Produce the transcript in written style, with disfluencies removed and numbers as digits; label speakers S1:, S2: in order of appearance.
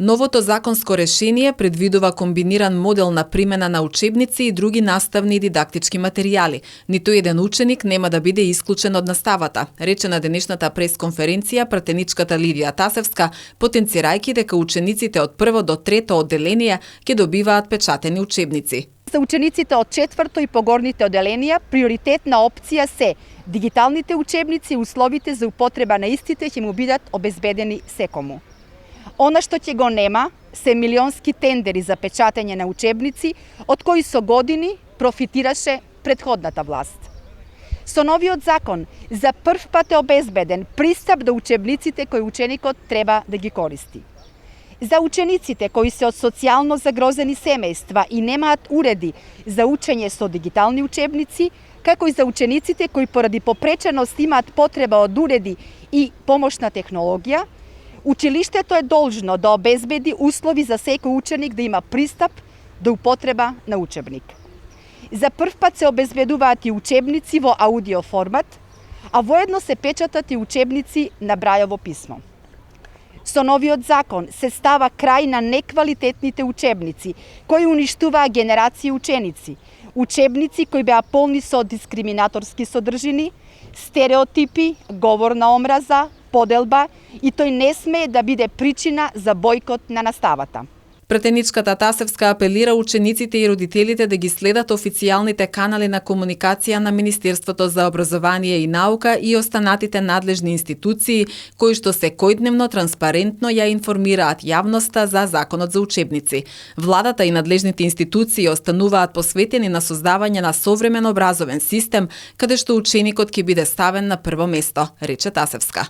S1: Новото законско решение предвидува комбиниран модел на примена на учебници и други наставни и дидактички материјали. Ниту еден ученик нема да биде исклучен од наставата, рече на денешната пресконференција пратеничката Лидија Тасевска, потенцирајќи дека учениците од прво до трето одделение ќе добиваат печатени учебници.
S2: За учениците од четврто и погорните одделенија приоритетна опција се дигиталните учебници и условите за употреба на истите ќе му бидат обезбедени секому. Она што ќе го нема се милионски тендери за печатење на учебници, од кои со години профитираше претходната власт. Со новиот закон за прв пат е обезбеден пристап до учебниците кои ученикот треба да ги користи. За учениците кои се од социјално загрозени семејства и немаат уреди за учење со дигитални учебници, како и за учениците кои поради попреченост имаат потреба од уреди и помошна технологија, училиштето е должно да обезбеди услови за секој ученик да има пристап до употреба на учебник. За прв пат се обезбедуваат и учебници во аудио формат, а воедно се печатат и учебници на брајово писмо. Со новиот закон се става крај на неквалитетните учебници, кои уништуваа генерации ученици, учебници кои беа полни со дискриминаторски содржини, стереотипи, говор на омраза, поделба и тој не смее да биде причина за бојкот на наставата.
S1: Пратеничката Тасевска апелира учениците и родителите да ги следат официјалните канали на комуникација на Министерството за образование и наука и останатите надлежни институции, кои што секојдневно транспарентно ја информираат јавноста за законот за учебници. Владата и надлежните институции остануваат посветени на создавање на современ образовен систем, каде што ученикот ќе биде ставен на прво место, рече Тасевска.